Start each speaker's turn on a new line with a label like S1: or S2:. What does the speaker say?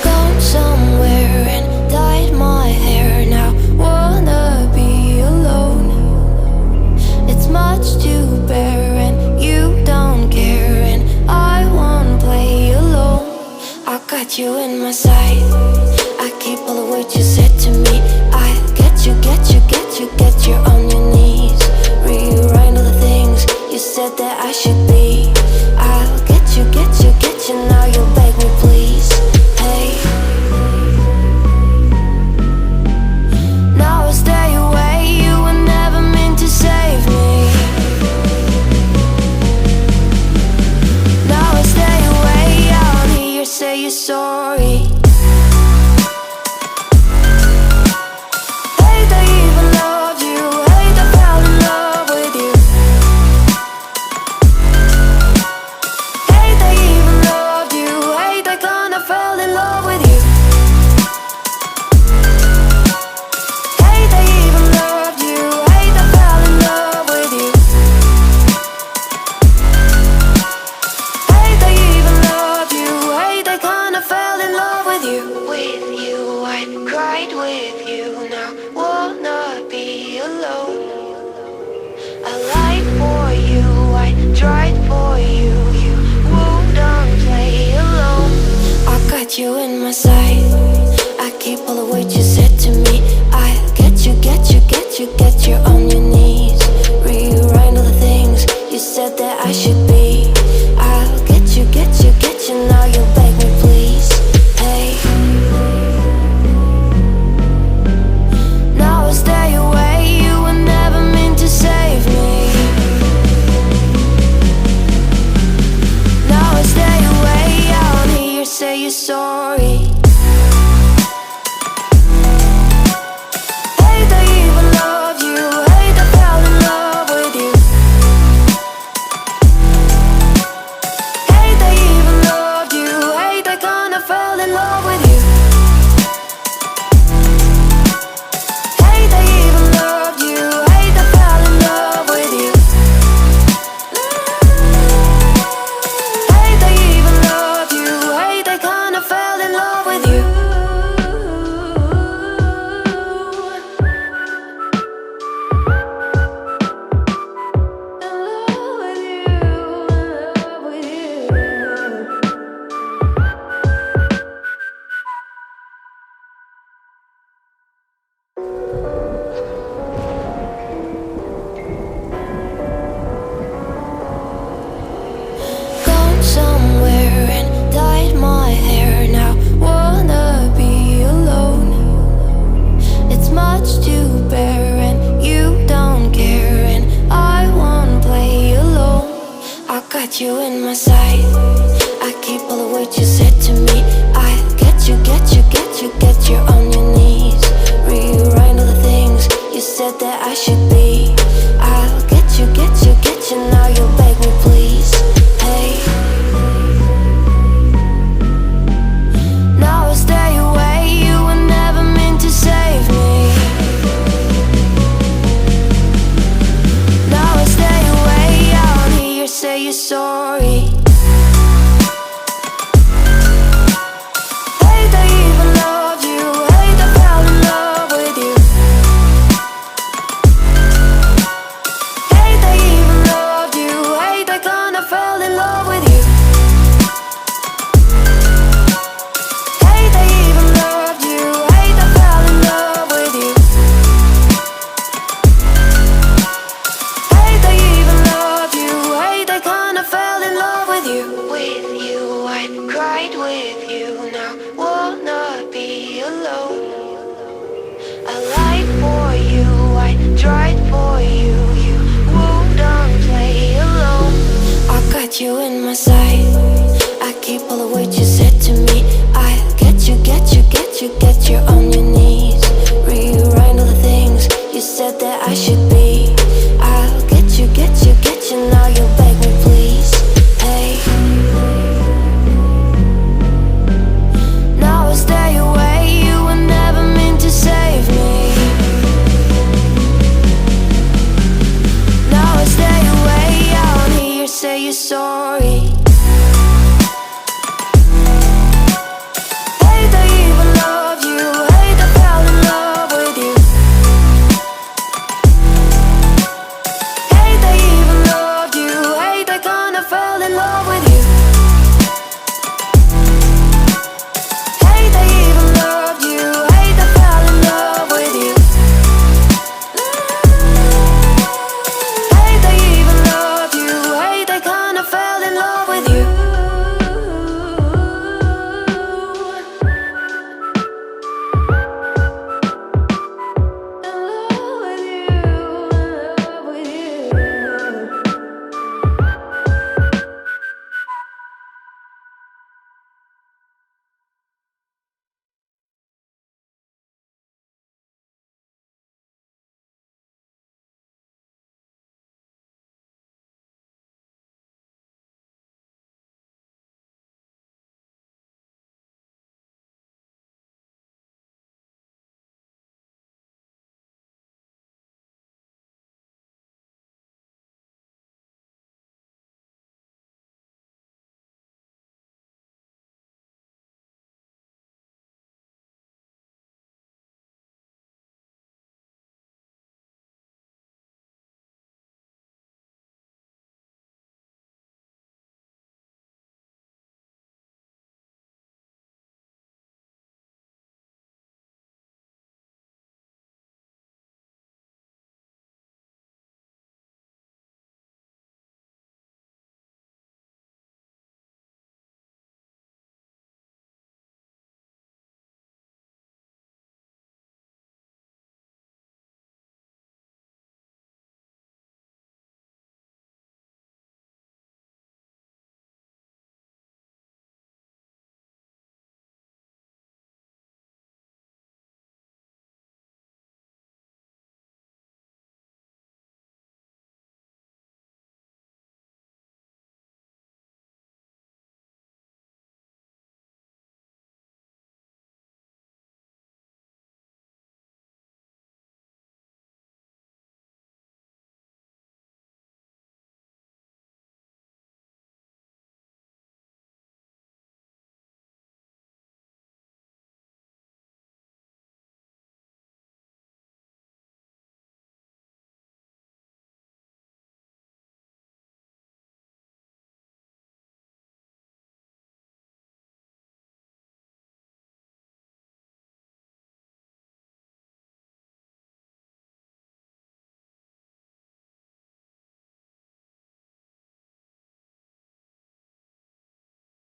S1: Gone somewhere and dyed my hair now. Wanna be alone. It's much to bear and you don't care, and I won't play alone. I got you in my sight. I keep all the words you said to me. I get you, get you, get you, get you on your knees. Rewrite all the things you said that I should be. I'll get you, get you, get you. Now you'll beg me please. Hey, now I'll stay away. You were never meant to save me. Now I stay away. I don't hear you say you're sorry. You in my sight. I keep all the words you said to me. I get you, get you, get you, get you on your knees. Rewrite all the things you said that I should be. I'll get you, get you, get you. Now you'll beg me please. Hey, now I'll stay away. You were never meant to save me. Now I'll stay away. I don't hear you say you're sorry. You in my sight. I keep all the words you said to me. I get you, get you, get you, get you on your knees. Rewrite all the things you said that I should be. I'll get you, get you, get you. Now you'll beg me please. Hey, now I'll stay away. You were never meant to save me. Now I'll stay away. I don't hear you say you're sorry. You in my sight. I keep all the words you said to me. I get you, get you, get you, get you on your knees. Rewrite all the things you said that I should be. I'll get you, get you, get you. Now you'll beg me please. Hey, now I'll stay away. You were never meant to save me. your story.